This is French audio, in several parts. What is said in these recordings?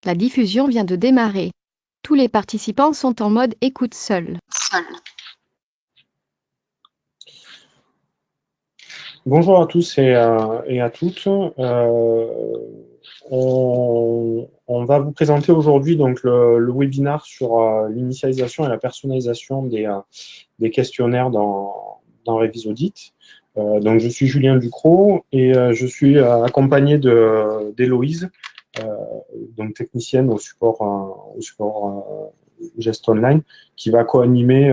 La diffusion vient de démarrer. Tous les participants sont en mode écoute seul. Bonjour à tous et à toutes. On va vous présenter aujourd'hui donc le webinaire sur l'initialisation et la personnalisation des questionnaires dans Revise-Audit. Donc je suis Julien Ducrot et je suis accompagné d'Héloïse, donc technicienne au support Gest Online, qui va co-animer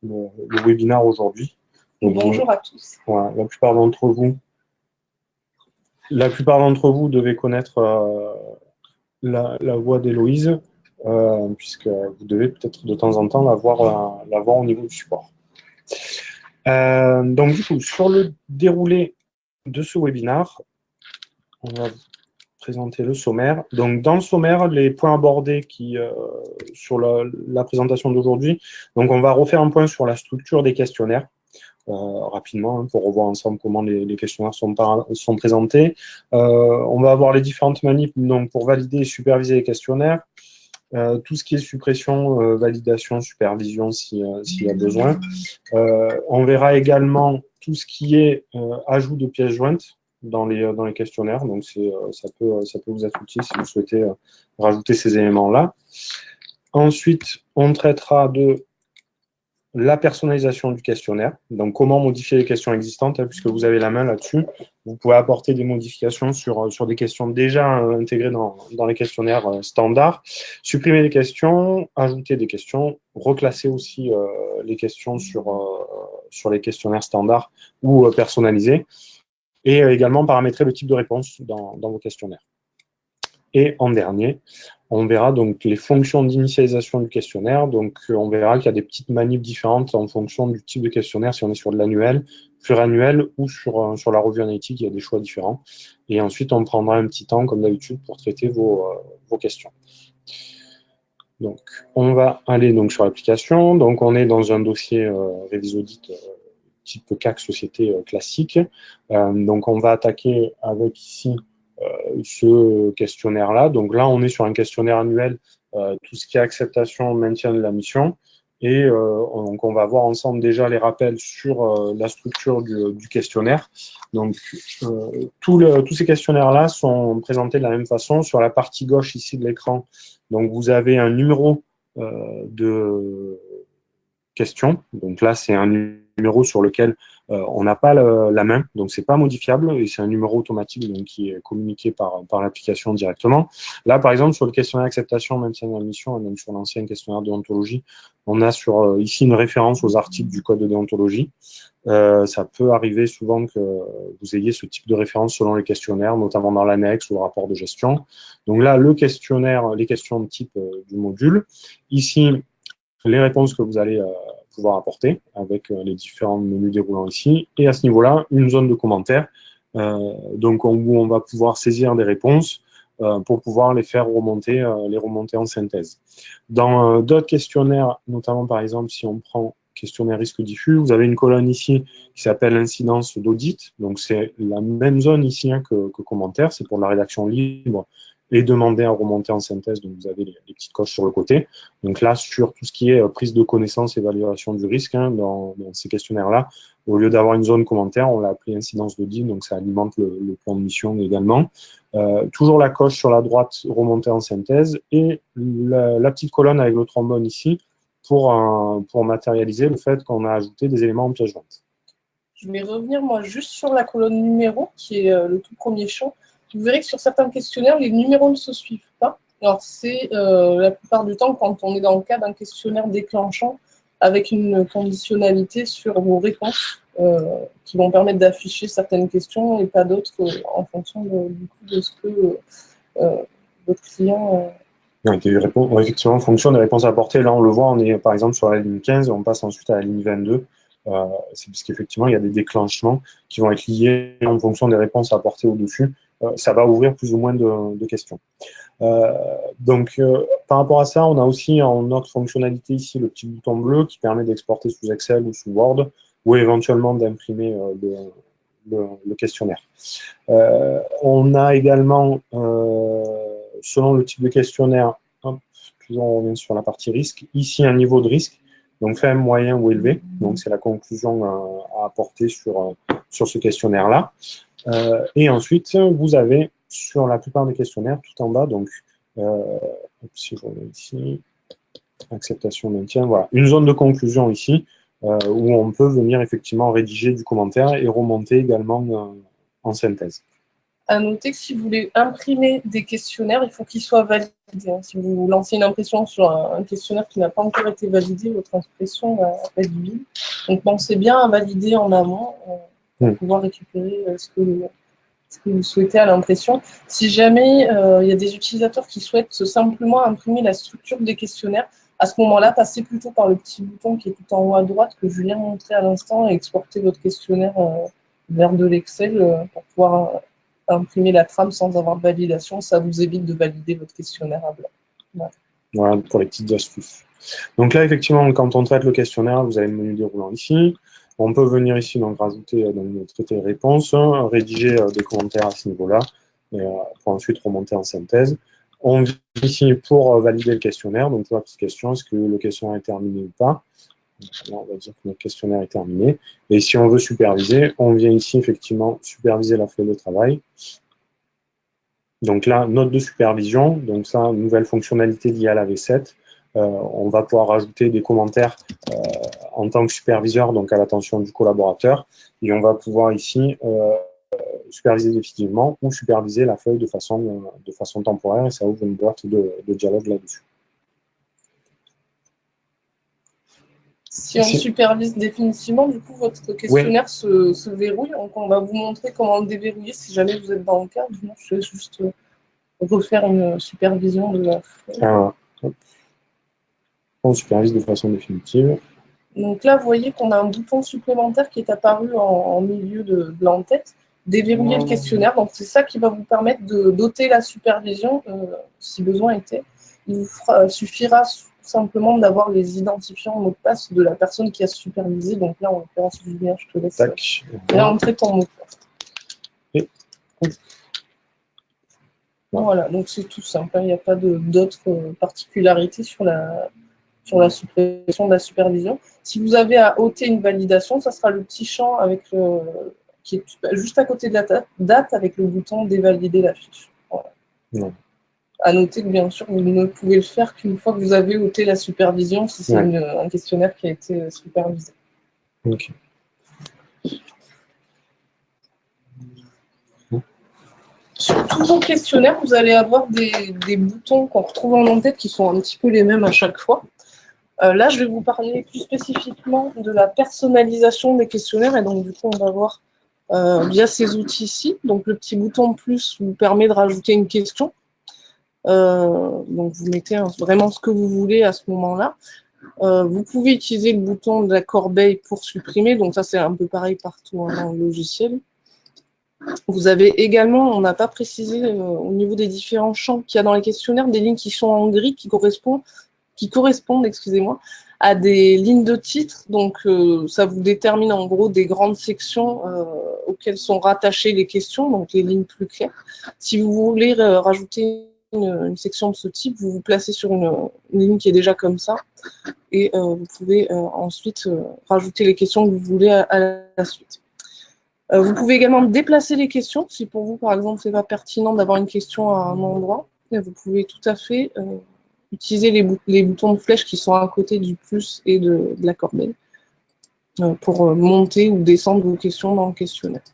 le webinaire aujourd'hui. Donc, bonjour à tous. Voilà, la plupart d'entre vous devez connaître la voix d'Héloïse, puisque vous devez peut-être de temps en temps la voir au niveau du support. Donc du coup, sur le déroulé de ce webinaire, on va présenter le sommaire. Donc dans le sommaire, les points abordés sur la présentation d'aujourd'hui, donc on va refaire un point sur la structure des questionnaires. Rapidement, hein, pour revoir ensemble comment les questionnaires sont présentés. On va avoir les différentes manips donc, pour valider et superviser les questionnaires, tout ce qui est suppression, validation, supervision s'il y a besoin. On verra également tout ce qui est ajout de pièces jointes dans les questionnaires, donc ça peut vous être utile si vous souhaitez rajouter ces éléments-là. Ensuite, on traitera de la personnalisation du questionnaire, donc comment modifier les questions existantes, hein, puisque vous avez la main là-dessus. Vous pouvez apporter des modifications sur des questions déjà intégrées dans les questionnaires standards, supprimer des questions, ajouter des questions, reclasser aussi les questions sur les questionnaires standards ou personnalisés, et également paramétrer le type de réponse dans vos questionnaires. Et en dernier, on verra donc les fonctions d'initialisation du questionnaire. Donc, on verra qu'il y a des petites manips différentes en fonction du type de questionnaire, si on est sur de l'annuel, pluriannuel ou sur la revue analytique, il y a des choix différents. Et ensuite, on prendra un petit temps, comme d'habitude, pour traiter vos questions. Donc, on va aller donc sur l'application. Donc, on est dans un dossier Revise-Audit type CAC société classique. Donc, on va attaquer avec ici ce questionnaire-là. Donc là, on est sur un questionnaire annuel, tout ce qui est acceptation, maintien de la mission. Et donc, on va voir ensemble déjà les rappels sur la structure du questionnaire. Donc, tous ces questionnaires-là sont présentés de la même façon. Sur la partie gauche ici de l'écran, donc vous avez un numéro de question. Donc là, c'est un numéro sur lequel on n'a pas la main, donc c'est pas modifiable et c'est un numéro automatique donc, qui est communiqué par l'application directement. Là, par exemple, sur le questionnaire d'acceptation, maintien de la mission, et même sur l'ancien questionnaire de déontologie, on a sur ici une référence aux articles du code de déontologie. Ça peut arriver souvent que vous ayez ce type de référence selon les questionnaires, notamment dans l'annexe ou le rapport de gestion. Donc là, le questionnaire, les questions de type du module. Ici, les réponses que vous allez pouvoir apporter avec les différents menus déroulants ici. Et à ce niveau-là, une zone de commentaires, donc où on va pouvoir saisir des réponses pour pouvoir les faire remonter, en synthèse. Dans d'autres questionnaires, notamment par exemple si on prend questionnaire risque diffus, vous avez une colonne ici qui s'appelle incidence d'audit. Donc c'est la même zone ici hein, que commentaires, c'est pour la rédaction libre et demander à remonter en synthèse. Donc, vous avez les petites coches sur le côté. Donc là, sur tout ce qui est prise de connaissance et évaluation du risque, hein, dans ces questionnaires-là, au lieu d'avoir une zone commentaire, on l'a appelé incidence d'audit, donc ça alimente le plan de mission également. Toujours la coche sur la droite, remonter en synthèse, et la petite colonne avec le trombone ici, pour matérialiser le fait qu'on a ajouté des éléments en pièce jointe. Je vais revenir, moi, juste sur la colonne numéro, qui est le tout premier champ. Vous verrez que sur certains questionnaires, les numéros ne se suivent pas. Alors, c'est la plupart du temps quand on est dans le cas d'un questionnaire déclenchant avec une conditionnalité sur vos réponses qui vont permettre d'afficher certaines questions et pas d'autres en fonction du coup de ce que votre client... Effectivement, en fonction des réponses apportées, là on le voit, on est par exemple sur la ligne 15 et on passe ensuite à la ligne 22. C'est parce qu'effectivement, il y a des déclenchements qui vont être liés en fonction des réponses apportées au-dessus. Ça va ouvrir plus ou moins de questions. Donc, par rapport à ça, on a aussi en autre fonctionnalité ici le petit bouton bleu qui permet d'exporter sous Excel ou sous Word ou éventuellement d'imprimer le questionnaire. On a également selon le type de questionnaire, hop, toujours on revient sur la partie risque. Ici, un niveau de risque, donc faible, moyen ou élevé. Donc, c'est la conclusion à apporter sur ce questionnaire-là. Et ensuite, vous avez sur la plupart des questionnaires, tout en bas, donc, si je reviens ici, acceptation, maintien, voilà, une zone de conclusion ici, où on peut venir effectivement rédiger du commentaire et remonter également en synthèse. À noter que si vous voulez imprimer des questionnaires, il faut qu'ils soient validés. Si vous lancez une impression sur un questionnaire qui n'a pas encore été validé, votre impression va être vide. Donc pensez bien à valider en amont pour pouvoir récupérer ce que vous souhaitez à l'impression. Si jamais il y a des utilisateurs qui souhaitent simplement imprimer la structure des questionnaires, à ce moment-là, passez plutôt par le petit bouton qui est tout en haut à droite que Julien montrait à l'instant et exportez votre questionnaire vers de l'Excel pour pouvoir imprimer la trame sans avoir de validation. Ça vous évite de valider votre questionnaire à blanc. Voilà pour les petites astuces. Donc là, effectivement, quand on traite le questionnaire, vous avez le menu déroulant ici. On peut venir ici, donc rajouter dans traiter réponses, rédiger des commentaires à ce niveau-là, pour ensuite remonter en synthèse. On vient ici pour valider le questionnaire. Donc, la petite question, est-ce que le questionnaire est terminé ou pas? Là, on va dire que notre questionnaire est terminé. Et si on veut superviser, on vient ici, effectivement, superviser la feuille de travail. Donc là, note de supervision. Donc ça, nouvelle fonctionnalité liée à la V7. On va pouvoir rajouter des commentaires en tant que superviseur, donc à l'attention du collaborateur. Et on va pouvoir ici superviser définitivement ou superviser la feuille de façon temporaire. Et ça ouvre une boîte de dialogue là-dessus. Si on supervise définitivement, du coup, votre questionnaire se verrouille. Donc, on va vous montrer comment le déverrouiller si jamais vous êtes dans le cas. Je vais juste refaire une supervision de la feuille. On supervise de façon définitive. Donc là, vous voyez qu'on a un bouton supplémentaire qui est apparu en milieu de l'en-tête. Déverrouiller le questionnaire. Donc, c'est ça qui va vous permettre de doter la supervision, si besoin était. Il vous suffira simplement d'avoir les identifiants mot de passe de la personne qui a supervisé. Donc là, en l'occurrence, Julien, je te laisse réentrer ton mot de passe. Voilà, donc c'est tout simple. Il n'y a pas d'autres particularités sur la suppression de la supervision. Si vous avez à ôter une validation, ça sera le petit champ avec qui est juste à côté de la date avec le bouton dévalider la fiche. Voilà. À noter que bien sûr, vous ne pouvez le faire qu'une fois que vous avez ôté la supervision, si c'est un questionnaire qui a été supervisé. Ok. Sur tous vos questionnaires, vous allez avoir des boutons qu'on retrouve en en-tête qui sont un petit peu les mêmes à chaque fois. Là, je vais vous parler plus spécifiquement de la personnalisation des questionnaires. Et donc, du coup, on va voir via ces outils ici. Donc, le petit bouton plus vous permet de rajouter une question. Donc, vous mettez vraiment ce que vous voulez à ce moment-là. Vous pouvez utiliser le bouton de la corbeille pour supprimer. Donc, ça, c'est un peu pareil partout dans le logiciel. Vous avez également, on n'a pas précisé au niveau des différents champs qu'il y a dans les questionnaires, des lignes qui sont en gris qui correspondent, excusez-moi, à des lignes de titre. Donc, ça vous détermine en gros des grandes sections auxquelles sont rattachées les questions, donc les lignes plus claires. Si vous voulez rajouter une section de ce type, vous vous placez sur une ligne qui est déjà comme ça et vous pouvez ensuite rajouter les questions que vous voulez à la suite. Vous pouvez également déplacer les questions. Si pour vous, par exemple, ce n'est pas pertinent d'avoir une question à un endroit, vous pouvez tout à fait utiliser les boutons de flèche qui sont à côté du plus et de la corbeille pour monter ou descendre vos questions dans le questionnaire.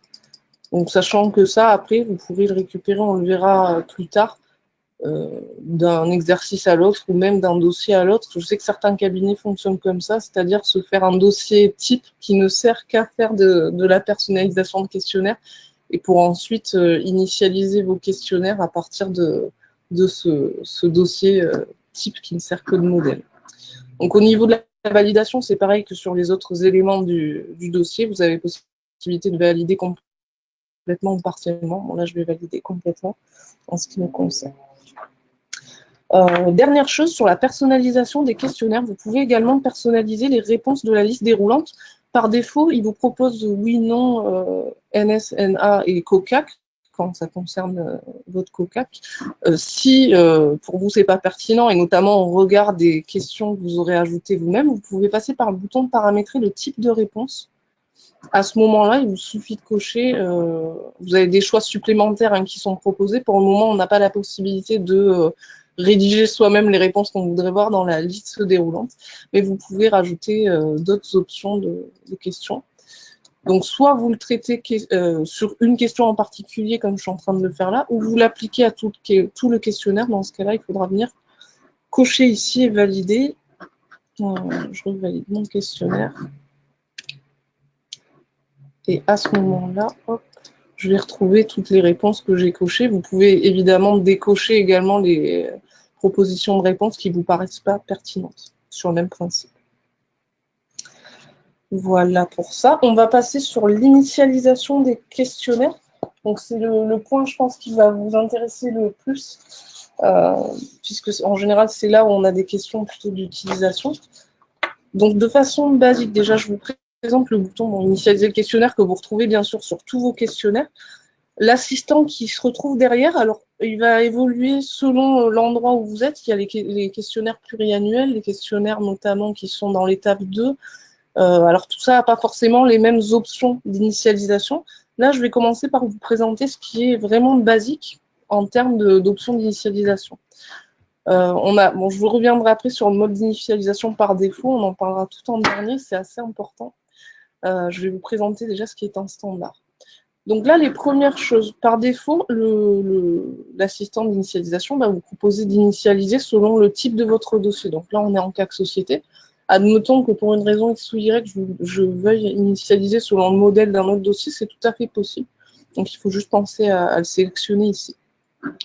Donc, sachant que ça, après, vous pourrez le récupérer, on le verra plus tard, d'un exercice à l'autre ou même d'un dossier à l'autre. Je sais que certains cabinets fonctionnent comme ça, c'est-à-dire se faire un dossier type qui ne sert qu'à faire de la personnalisation de questionnaires et pour ensuite initialiser vos questionnaires à partir de ce dossier type qui ne sert que de modèle. Donc au niveau de la validation, c'est pareil que sur les autres éléments du dossier. Vous avez possibilité de valider complètement ou partiellement. Bon, là, je vais valider complètement en ce qui me concerne. Dernière chose, sur la personnalisation des questionnaires, vous pouvez également personnaliser les réponses de la liste déroulante. Par défaut, il vous propose oui, non, NS, NA et COCAC, quand ça concerne votre COCAC. Si pour vous, ce n'est pas pertinent, et notamment au regard des questions que vous aurez ajoutées vous-même, vous pouvez passer par le bouton de paramétrer le type de réponse. À ce moment-là, il vous suffit de cocher, vous avez des choix supplémentaires qui sont proposés. Pour le moment, on n'a pas la possibilité de rédiger soi-même les réponses qu'on voudrait voir dans la liste déroulante, mais vous pouvez rajouter d'autres options de questions. Donc, soit vous le traitez sur une question en particulier, comme je suis en train de le faire là, ou vous l'appliquez à tout le questionnaire. Dans ce cas-là, il faudra venir cocher ici et valider. Je revalide mon questionnaire. Et à ce moment-là, hop, je vais retrouver toutes les réponses que j'ai cochées. Vous pouvez évidemment décocher également les propositions de réponses qui ne vous paraissent pas pertinentes, sur le même principe. Voilà pour ça. On va passer sur l'initialisation des questionnaires. Donc c'est le point, je pense, qui va vous intéresser le plus, puisque en général, c'est là où on a des questions plutôt d'utilisation. Donc de façon basique, déjà, je vous présente le bouton pour initialiser le questionnaire que vous retrouvez bien sûr sur tous vos questionnaires. L'assistant qui se retrouve derrière, alors il va évoluer selon l'endroit où vous êtes. Il y a les questionnaires pluriannuels, les questionnaires notamment qui sont dans l'étape 2. Alors tout ça n'a pas forcément les mêmes options d'initialisation. Là, je vais commencer par vous présenter ce qui est vraiment basique en termes d'options d'initialisation. Je vous reviendrai après sur le mode d'initialisation par défaut, on en parlera tout en dernier, c'est assez important. Je vais vous présenter déjà ce qui est un standard. Donc là, les premières choses, par défaut, l'assistant d'initialisation va vous proposer d'initialiser selon le type de votre dossier. Donc là, on est en CAC société. Admettons que pour une raison X ou Y, je veuille initialiser selon le modèle d'un autre dossier, c'est tout à fait possible. Donc il faut juste penser à le sélectionner ici.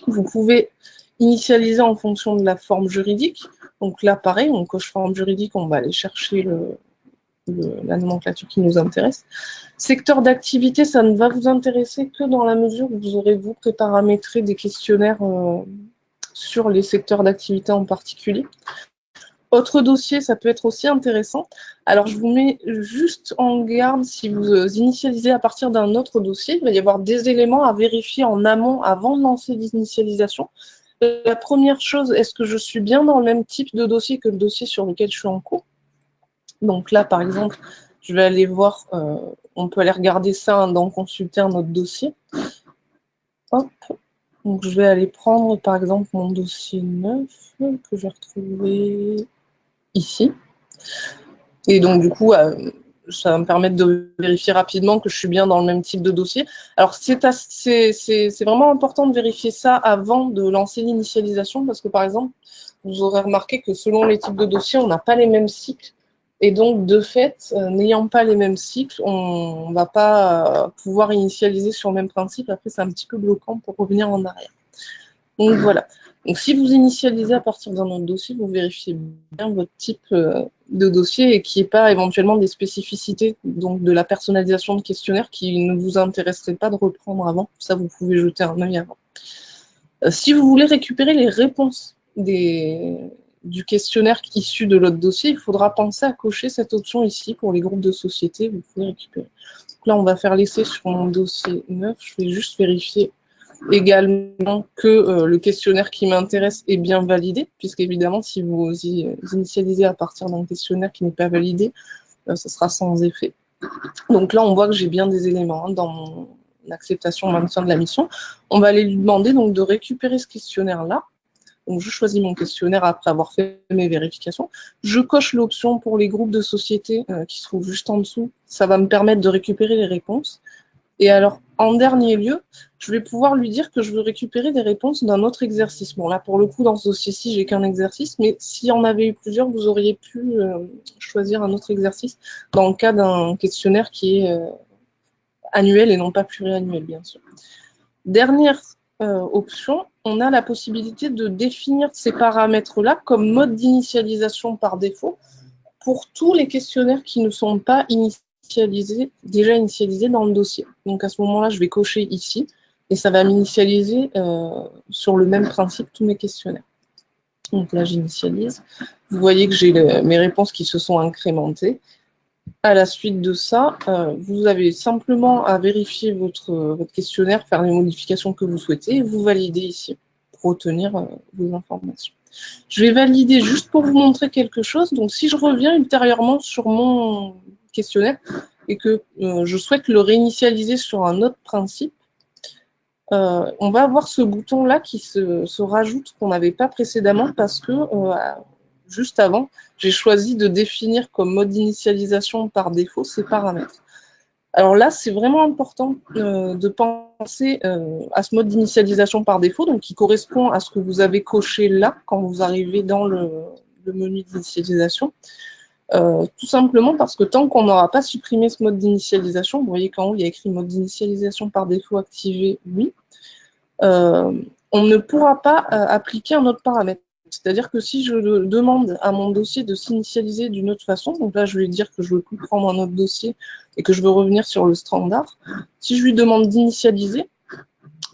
Vous pouvez initialiser en fonction de la forme juridique. Donc là, pareil, on coche forme juridique, on va aller chercher la nomenclature qui nous intéresse. Secteur d'activité, ça ne va vous intéresser que dans la mesure où vous aurez vous préparamétré des questionnaires sur les secteurs d'activité en particulier. Autre dossier, ça peut être aussi intéressant. Alors, je vous mets juste en garde, si vous initialisez à partir d'un autre dossier, il va y avoir des éléments à vérifier en amont avant de lancer l'initialisation. La première chose, est-ce que je suis bien dans le même type de dossier que le dossier sur lequel je suis en cours? Donc là, par exemple, je vais aller voir, on peut aller regarder ça dans consulter un autre dossier. Hop. Donc je vais aller prendre, par exemple, mon dossier 9 que je vais retrouver ici. Et donc, du coup, ça va me permettre de vérifier rapidement que je suis bien dans le même type de dossier. Alors, c'est vraiment important de vérifier ça avant de lancer l'initialisation parce que, par exemple, vous aurez remarqué que selon les types de dossiers, on n'a pas les mêmes cycles. Et donc, de fait, n'ayant pas les mêmes cycles, on ne va pas pouvoir initialiser sur le même principe. Après, c'est un petit peu bloquant pour revenir en arrière. Donc, voilà. Donc, si vous initialisez à partir d'un autre dossier, vous vérifiez bien votre type de dossier et qu'il n'y ait pas éventuellement des spécificités donc de la personnalisation de questionnaire qui ne vous intéresserait pas de reprendre avant. Ça, vous pouvez jeter un œil avant. Si vous voulez récupérer les réponses du questionnaire issu de l'autre dossier, il faudra penser à cocher cette option ici pour les groupes de sociétés. Vous pouvez récupérer. Donc là, on va faire l'essai sur mon dossier 9. Je vais juste vérifier également que le questionnaire qui m'intéresse est bien validé, puisqu'évidemment, si vous initialisez à partir d'un questionnaire qui n'est pas validé, ce sera sans effet. Donc là, on voit que j'ai bien des éléments dans mon acceptation maintien de la mission. On va aller lui demander donc de récupérer ce questionnaire-là. Donc, je choisis mon questionnaire après avoir fait mes vérifications. Je coche l'option pour les groupes de sociétés qui se trouvent juste en dessous. Ça va me permettre de récupérer les réponses. Et alors, en dernier lieu, je vais pouvoir lui dire que je veux récupérer des réponses d'un autre exercice. Bon, là, pour le coup, dans ce dossier-ci, j'ai qu'un exercice, mais s'il y en avait eu plusieurs, vous auriez pu choisir un autre exercice dans le cas d'un questionnaire qui est annuel et non pas pluriannuel, bien sûr. Dernière option, on a la possibilité de définir ces paramètres-là comme mode d'initialisation par défaut pour tous les questionnaires qui ne sont pas déjà initialisés dans le dossier. Donc à ce moment-là, je vais cocher ici et ça va m'initialiser sur le même principe tous mes questionnaires. Donc là, j'initialise. Vous voyez que j'ai mes réponses qui se sont incrémentées. À la suite de ça, vous avez simplement à vérifier votre questionnaire, faire les modifications que vous souhaitez et vous validez ici pour retenir vos informations. Je vais valider juste pour vous montrer quelque chose. Donc, si je reviens ultérieurement sur mon questionnaire et que je souhaite le réinitialiser sur un autre principe, on va avoir ce bouton-là qui se rajoute qu'on n'avait pas précédemment parce que juste avant, j'ai choisi de définir comme mode d'initialisation par défaut ces paramètres. Alors là, c'est vraiment important de penser à ce mode d'initialisation par défaut, donc qui correspond à ce que vous avez coché là quand vous arrivez dans le menu d'initialisation. Tout simplement parce que tant qu'on n'aura pas supprimé ce mode d'initialisation, vous voyez qu'en haut, il y a écrit mode d'initialisation par défaut activé, oui, on ne pourra pas appliquer un autre paramètre. C'est-à-dire que si je demande à mon dossier de s'initialiser d'une autre façon, donc là je vais lui dire que je ne veux plus prendre un autre dossier et que je veux revenir sur le standard, si je lui demande d'initialiser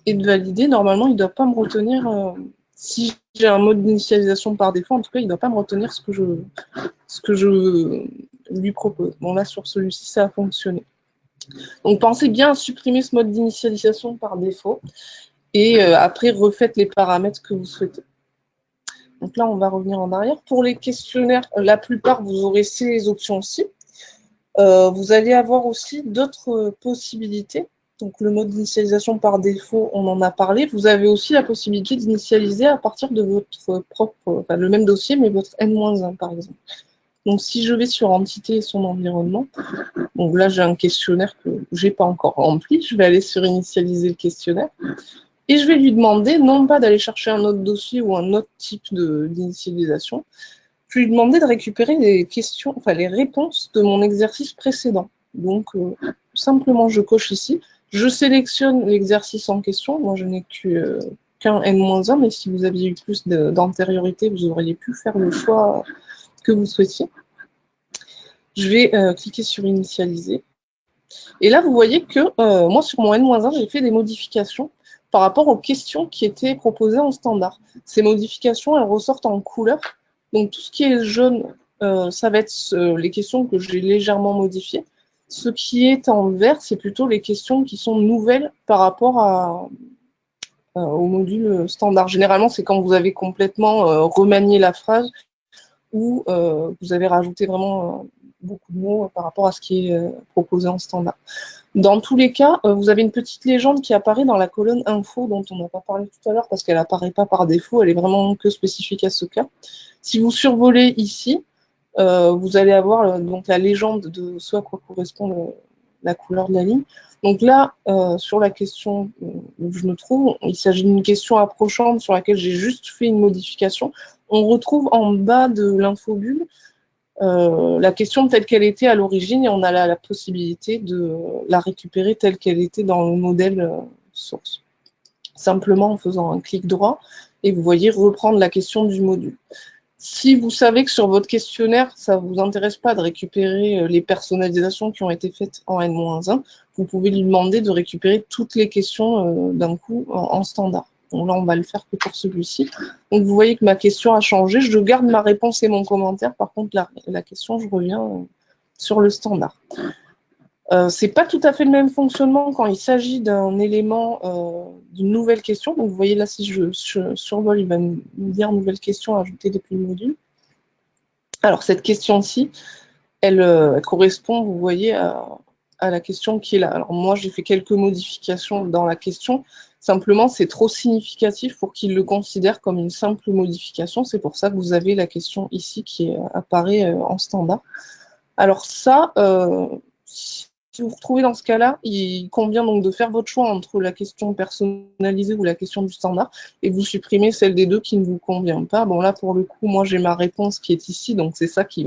et de valider, normalement il ne doit pas me retenir, si j'ai un mode d'initialisation par défaut, en tout cas il ne doit pas me retenir ce que je lui propose. Bon là sur celui-ci ça a fonctionné. Donc pensez bien à supprimer ce mode d'initialisation par défaut et après refaites les paramètres que vous souhaitez. Donc là, on va revenir en arrière. Pour les questionnaires, la plupart, vous aurez ces options-ci. Vous allez avoir aussi d'autres possibilités. Donc le mode d'initialisation par défaut, on en a parlé. Vous avez aussi la possibilité d'initialiser à partir de votre propre, enfin, le même dossier, mais votre N-1 par exemple. Donc si je vais sur Entité et son environnement, donc là j'ai un questionnaire que je n'ai pas encore rempli. Je vais aller sur Initialiser le questionnaire. Et je vais lui demander, non pas d'aller chercher un autre dossier ou un autre type d'initialisation, je vais lui demander de récupérer les questions, enfin les réponses de mon exercice précédent. Donc, simplement, je coche ici, je sélectionne l'exercice en question. Moi, je n'ai qu'un N-1, mais si vous aviez eu plus d'antériorité, vous auriez pu faire le choix que vous souhaitiez. Je vais cliquer sur Initialiser. Et là, vous voyez que moi, sur mon N-1, j'ai fait des modifications par rapport aux questions qui étaient proposées en standard. Ces modifications, elles ressortent en couleur. Donc, tout ce qui est jaune, ça va être les questions que j'ai légèrement modifiées. Ce qui est en vert, c'est plutôt les questions qui sont nouvelles par rapport au module standard. Généralement, c'est quand vous avez complètement remanié la phrase ou vous avez rajouté vraiment beaucoup de mots par rapport à ce qui est proposé en standard. Dans tous les cas, vous avez une petite légende qui apparaît dans la colonne info dont on n'a pas parlé tout à l'heure parce qu'elle n'apparaît pas par défaut, elle est vraiment que spécifique à ce cas. Si vous survolez ici, vous allez avoir donc la légende de ce à quoi correspond la couleur de la ligne. Donc là, sur la question où je me trouve, il s'agit d'une question approchante sur laquelle j'ai juste fait une modification. On retrouve en bas de l'infobulle la question telle qu'elle était à l'origine et on a la possibilité de la récupérer telle qu'elle était dans le modèle source. Simplement en faisant un clic droit et vous voyez reprendre la question du module. Si vous savez que sur votre questionnaire, ça ne vous intéresse pas de récupérer les personnalisations qui ont été faites en N-1, vous pouvez lui demander de récupérer toutes les questions d'un coup en standard. Donc là, on va le faire que pour celui-ci. Donc vous voyez que ma question a changé. Je garde ma réponse et mon commentaire. Par contre, la question, je reviens sur le standard. C'est pas tout à fait le même fonctionnement quand il s'agit d'un élément, d'une nouvelle question. Donc vous voyez là, si je survole, il va me dire nouvelle question, ajouter depuis le module. Alors cette question-ci, elle correspond, vous voyez, à la question qui est là. Alors moi, j'ai fait quelques modifications dans la question. Simplement, c'est trop significatif pour qu'il le considère comme une simple modification. C'est pour ça que vous avez la question ici qui apparaît en standard. Alors ça, si vous vous retrouvez dans ce cas-là, il convient donc de faire votre choix entre la question personnalisée ou la question du standard et vous supprimez celle des deux qui ne vous convient pas. Bon là, pour le coup, moi j'ai ma réponse qui est ici, donc c'est ça qui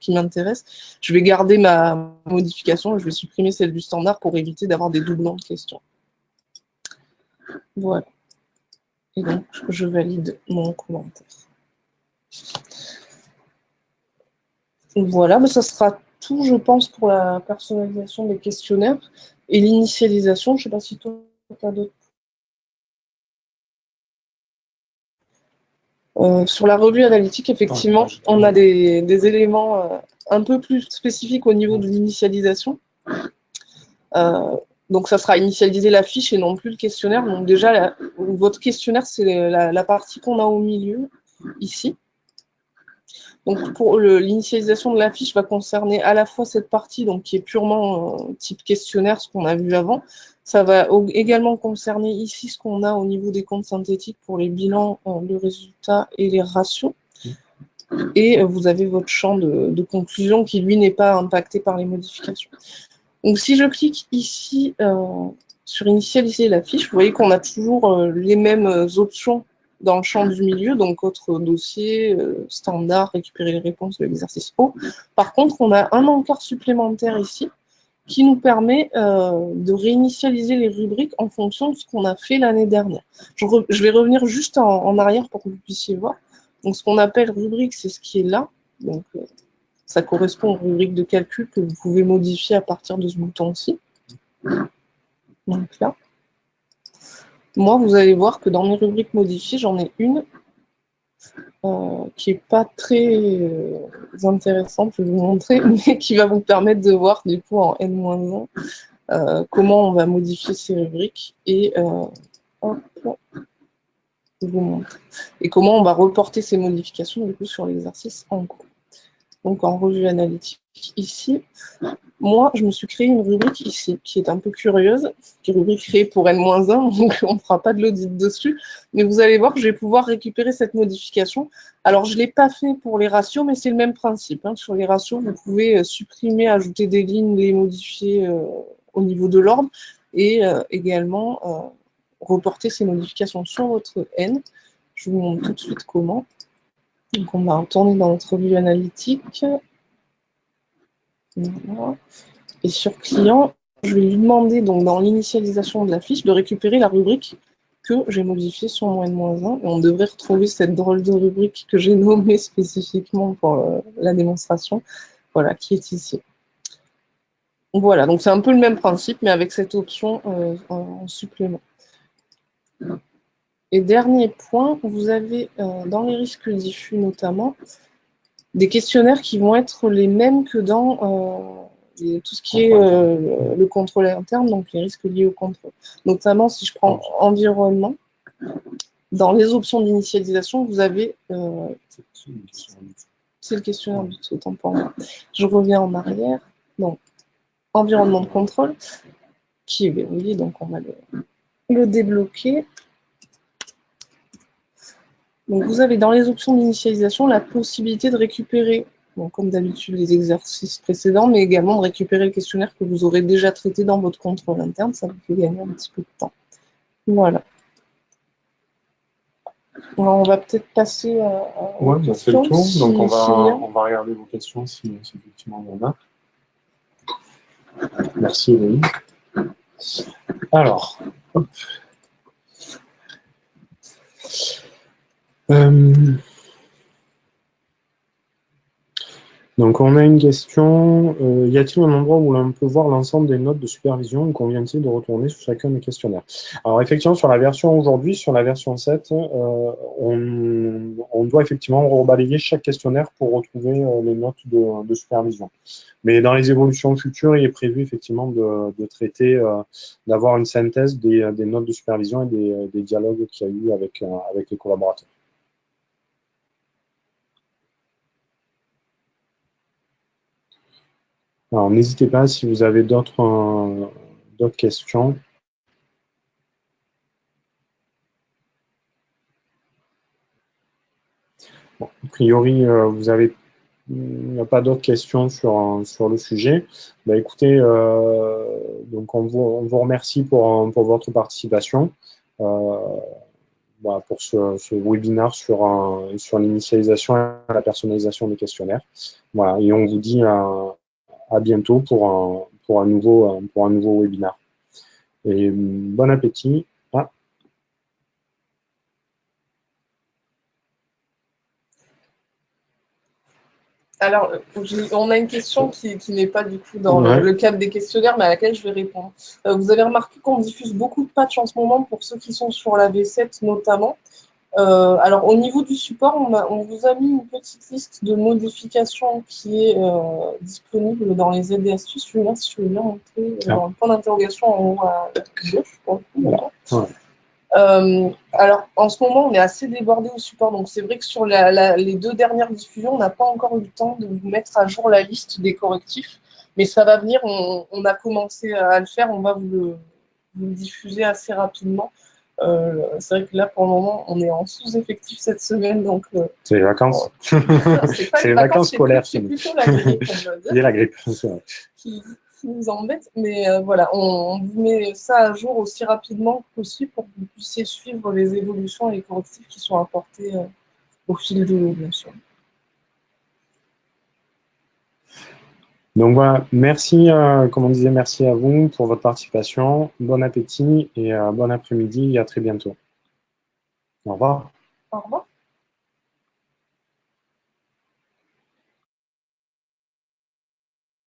m'intéresse. Je vais garder ma modification et je vais supprimer celle du standard pour éviter d'avoir des doublons de questions. Voilà. Et donc, je valide mon commentaire. Voilà, mais ça sera tout, je pense, pour la personnalisation des questionnaires et l'initialisation. Je ne sais pas si toi, tu as d'autres. Sur la revue analytique, effectivement, on a des éléments un peu plus spécifique au niveau de l'initialisation. Donc, ça sera initialiser la fiche et non plus le questionnaire. Donc, déjà, votre questionnaire, c'est la partie qu'on a au milieu, ici. Donc, pour l'initialisation de la fiche va concerner à la fois cette partie donc, qui est purement type questionnaire, ce qu'on a vu avant. Ça va également concerner ici ce qu'on a au niveau des comptes synthétiques pour les bilans, les résultats et les ratios. Et vous avez votre champ de conclusion qui, lui, n'est pas impacté par les modifications. Donc, si je clique ici sur initialiser la fiche, vous voyez qu'on a toujours les mêmes options dans le champ du milieu, donc autre dossier, standard, récupérer les réponses de l'exercice O. Par contre, on a un encart supplémentaire ici qui nous permet de réinitialiser les rubriques en fonction de ce qu'on a fait l'année dernière. Je vais revenir juste en arrière pour que vous puissiez voir. Donc, ce qu'on appelle rubrique, c'est ce qui est là. Donc, ça correspond aux rubriques de calcul que vous pouvez modifier à partir de ce bouton-ci. Donc là. Moi, vous allez voir que dans mes rubriques modifiées, j'en ai une qui n'est pas très intéressante, je vais vous montrer, mais qui va vous permettre de voir du coup en N-1 comment on va modifier ces rubriques et, hop, je vous montre. Et comment on va reporter ces modifications du coup sur l'exercice en cours. Donc en revue analytique ici, moi je me suis créé une rubrique ici qui est un peu curieuse, qui est une rubrique créée pour N-1, donc on ne fera pas de l'audit dessus, mais vous allez voir que je vais pouvoir récupérer cette modification. Alors je ne l'ai pas fait pour les ratios, mais c'est le même principe. Hein. Sur les ratios, vous pouvez supprimer, ajouter des lignes, les modifier au niveau de l'ordre, et également reporter ces modifications sur votre N. Je vous montre tout de suite comment. Donc on va retourner dans notre revue analytique. Voilà. Et sur client, je vais lui demander donc dans l'initialisation de la fiche de récupérer la rubrique que j'ai modifiée sur mon N-1. Et on devrait retrouver cette drôle de rubrique que j'ai nommée spécifiquement pour la démonstration, voilà, qui est ici. Voilà, donc c'est un peu le même principe, mais avec cette option en supplément. Et dernier point, vous avez dans les risques diffus notamment des questionnaires qui vont être les mêmes que dans tout ce qui est le contrôle interne, donc les risques liés au contrôle. Notamment, si je prends environnement, dans les options d'initialisation, vous avez... c'est le questionnaire du tout, autant pour moi. Je reviens en arrière. Donc, environnement de contrôle, qui est verrouillé, donc on va le débloquer. Donc, vous avez dans les options d'initialisation la possibilité de récupérer, bon, comme d'habitude, les exercices précédents, mais également de récupérer le questionnaire que vous aurez déjà traité dans votre contrôle interne. Ça vous fait gagner un petit peu de temps. Voilà. Alors, on va peut-être passer à ouais, on fait le tour. Donc, on va regarder vos questions si effectivement il y en a. Merci, Eloïne. Alors, hop. Donc, on a une question. Y a-t-il un endroit où l'on peut voir l'ensemble des notes de supervision ou convient-il de retourner sur chacun des questionnaires? Alors, effectivement, sur la version aujourd'hui, sur la version 7, on doit effectivement rebalayer chaque questionnaire pour retrouver les notes de supervision. Mais dans les évolutions futures, il est prévu effectivement de traiter, d'avoir une synthèse des notes de supervision et des dialogues qu'il y a eu avec les collaborateurs. Alors, n'hésitez pas si vous avez d'autres questions. Bon, a priori, il n'y a pas d'autres questions sur le sujet. Bah, écoutez, donc on vous remercie pour votre participation pour ce webinaire sur l'initialisation et la personnalisation des questionnaires. Voilà, et on vous dit à bientôt pour un nouveau webinaire. Et bon appétit. Alors, on a une question qui n'est pas du coup dans le cadre des questionnaires, mais à laquelle je vais répondre. Vous avez remarqué qu'on diffuse beaucoup de patchs en ce moment pour ceux qui sont sur la V7 notamment. Alors, au niveau du support, on vous a mis une petite liste de modifications qui est disponible dans les aides et astuces. Julien, si tu veux bien montrer dans le point d'interrogation en haut à gauche. Pour le coup, alors, en ce moment, on est assez débordé au support. Donc, c'est vrai que sur les 2 dernières diffusions, on n'a pas encore eu le temps de vous mettre à jour la liste des correctifs. Mais ça va venir. On a commencé à le faire. On va vous le diffuser assez rapidement. C'est vrai que là, pour le moment, on est en sous-effectif cette semaine, donc... c'est les vacances. C'est pas C'est les les vacances scolaires. c'est plutôt la grippe, on va dire. Il y a la grippe, c'est vrai. Qui nous embête. Mais voilà, on vous met ça à jour aussi rapidement que possible pour que vous puissiez suivre les évolutions et les correctifs qui sont apportés au fil de l'eau, bien sûr. Donc voilà, merci, comme on disait, merci à vous pour votre participation. Bon appétit et bon après-midi et à très bientôt. Au revoir. Au revoir.